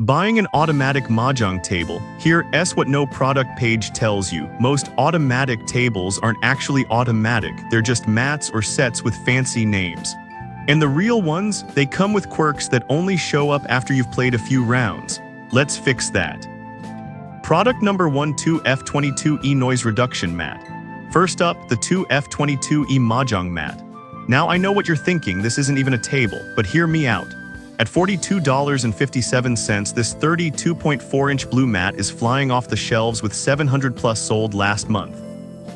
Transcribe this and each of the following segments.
Buying an automatic Mahjong table. Here's what no product page tells you. Most automatic tables aren't actually automatic, they're just mats or sets with fancy names. And the real ones, they come with quirks that only show up after you've played a few rounds. Let's fix that. Product number 1, 2F22E Noise Reduction Mat. First up, the 2F22E Mahjong Mat. Now I know what you're thinking, this isn't even a table, but hear me out. At $42.57, this 32.4-inch blue mat is flying off the shelves with 700 plus sold last month.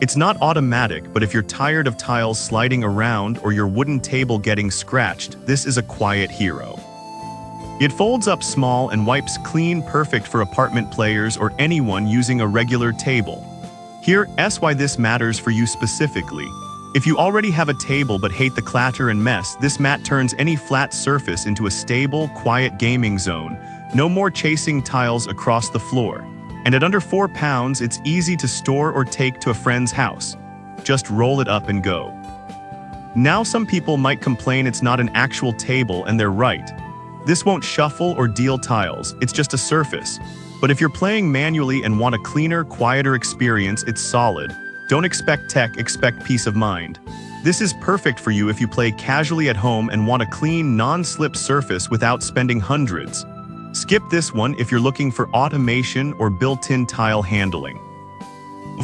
It's not automatic, but if you're tired of tiles sliding around or your wooden table getting scratched, this is a quiet hero. It folds up small and wipes clean, perfect for apartment players or anyone using a regular table. Here's why this matters for you specifically. If you already have a table but hate the clatter and mess, this mat turns any flat surface into a stable, quiet gaming zone. No more chasing tiles across the floor. And at under 4 pounds, it's easy to store or take to a friend's house. Just roll it up and go. Now some people might complain it's not an actual table, and they're right. This won't shuffle or deal tiles, it's just a surface. But if you're playing manually and want a cleaner, quieter experience, it's solid. Don't expect tech, expect peace of mind. This is perfect for you if you play casually at home and want a clean, non-slip surface without spending hundreds. Skip this one if you're looking for automation or built-in tile handling.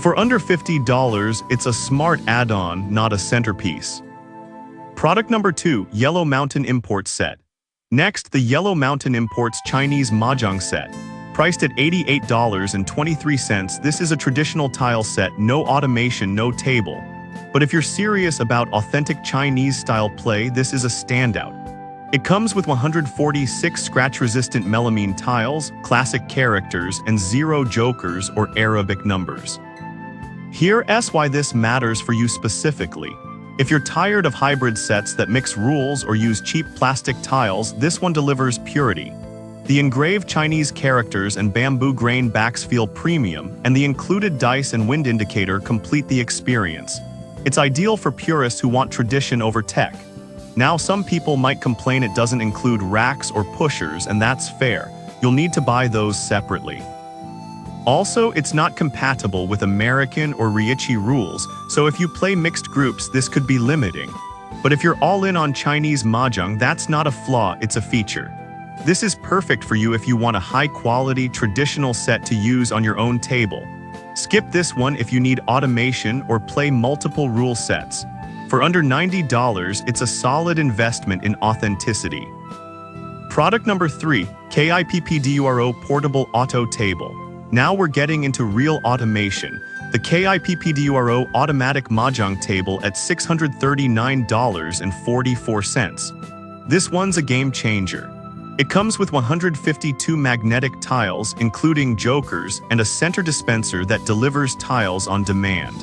For under $50, it's a smart add-on, not a centerpiece. Product number 2, Yellow Mountain Import Set. Next, the Yellow Mountain Imports Chinese Mahjong Set. Priced at $88.23, this is a traditional tile set, no automation, no table. But if you're serious about authentic Chinese-style play, this is a standout. It comes with 146 scratch-resistant melamine tiles, classic characters, and 0 jokers or Arabic numbers. Here's why this matters for you specifically. If you're tired of hybrid sets that mix rules or use cheap plastic tiles, this one delivers purity. The engraved Chinese characters and bamboo grain backs feel premium, and the included dice and wind indicator complete the experience. It's ideal for purists who want tradition over tech. Now some people might complain it doesn't include racks or pushers, and that's fair. You'll need to buy those separately. Also, it's not compatible with American or Ryuchi rules, so if you play mixed groups, this could be limiting. But if you're all in on Chinese Mahjong, that's not a flaw, it's a feature. This is perfect for you if you want a high-quality, traditional set to use on your own table. Skip this one if you need automation or play multiple rule sets. For under $90, it's a solid investment in authenticity. Product number 3, KIPPDURO Portable Auto Table. Now we're getting into real automation. The KIPPDURO Automatic Mahjong Table at $639.44. This one's a game changer. It comes with 152 magnetic tiles, including jokers, and a center dispenser that delivers tiles on demand.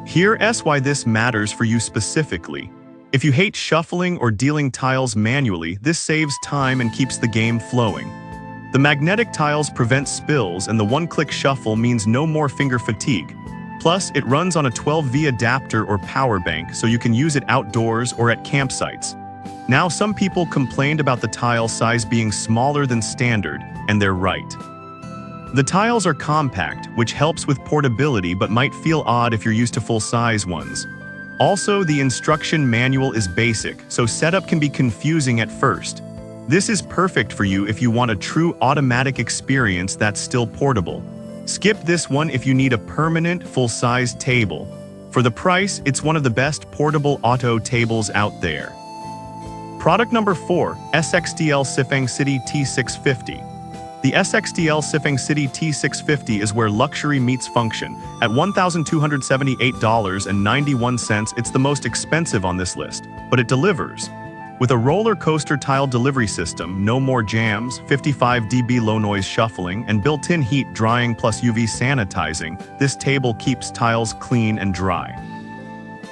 Here's why this matters for you specifically. If you hate shuffling or dealing tiles manually, this saves time and keeps the game flowing. The magnetic tiles prevent spills, and the one-click shuffle means no more finger fatigue. Plus, it runs on a 12V adapter or power bank, so you can use it outdoors or at campsites. Now some people complained about the tile size being smaller than standard, and they're right. The tiles are compact, which helps with portability but might feel odd if you're used to full-size ones. Also, the instruction manual is basic, so setup can be confusing at first. This is perfect for you if you want a true automatic experience that's still portable. Skip this one if you need a permanent, full-size table. For the price, it's one of the best portable auto tables out there. Product number 4, SXDL Sifeng City T650. The SXDL Sifeng City T650 is where luxury meets function. At $1,278.91, it's the most expensive on this list, but it delivers. With a roller coaster tile delivery system, no more jams, 55 dB low noise shuffling, and built-in heat drying plus UV sanitizing, this table keeps tiles clean and dry.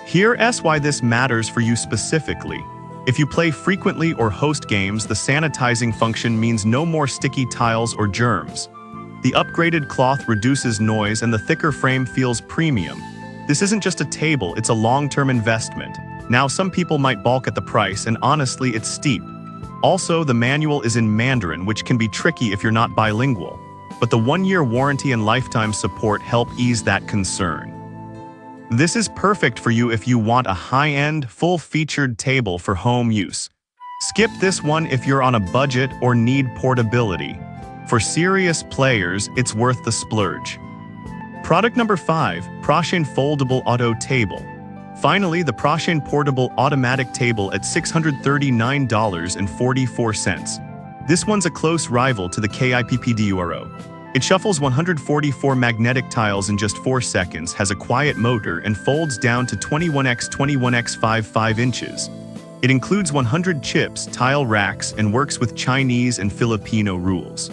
Here's why this matters for you specifically. If you play frequently or host games, the sanitizing function means no more sticky tiles or germs. The upgraded cloth reduces noise and the thicker frame feels premium. This isn't just a table, it's a long-term investment. Now some people might balk at the price, and honestly, it's steep. Also, the manual is in Mandarin, which can be tricky if you're not bilingual, but the 1-year warranty and lifetime support help ease that concern. This is perfect for you if you want a high-end, full-featured table for home use. Skip this one if you're on a budget or need portability. For serious players, it's worth the splurge. Product number 5, Mahjong Foldable Auto Table. Finally, the Mahjong Portable Automatic Table at $639.44. This one's a close rival to the KIPPDURO. It shuffles 144 magnetic tiles in just 4 seconds, has a quiet motor, and folds down to 21x inches. It includes 100 chips, tile racks, and works with Chinese and Filipino rules.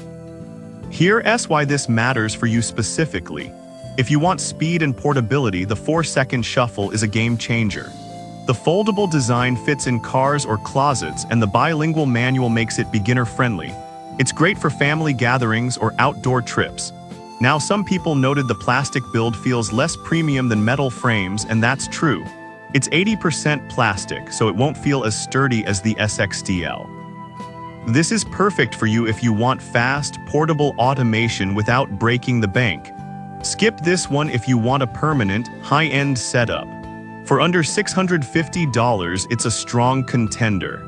Here's why this matters for you specifically. If you want speed and portability, the 4-second shuffle is a game changer. The foldable design fits in cars or closets, and the bilingual manual makes it beginner-friendly. It's great for family gatherings or outdoor trips. Now, some people noted the plastic build feels less premium than metal frames, and that's true. It's 80% plastic, so it won't feel as sturdy as the SXDL. This is perfect for you if you want fast, portable automation without breaking the bank. Skip this one if you want a permanent, high-end setup. For under $650, it's a strong contender.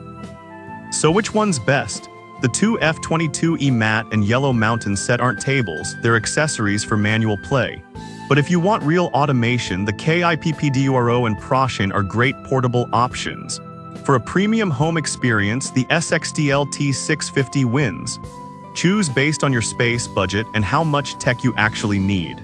So which one's best? The two F22E Matte and Yellow Mountain set aren't tables, they're accessories for manual play. But if you want real automation, the KIPPDURO and Mahjong are great portable options. For a premium home experience, the SXDL T650 wins. Choose based on your space, budget, and how much tech you actually need.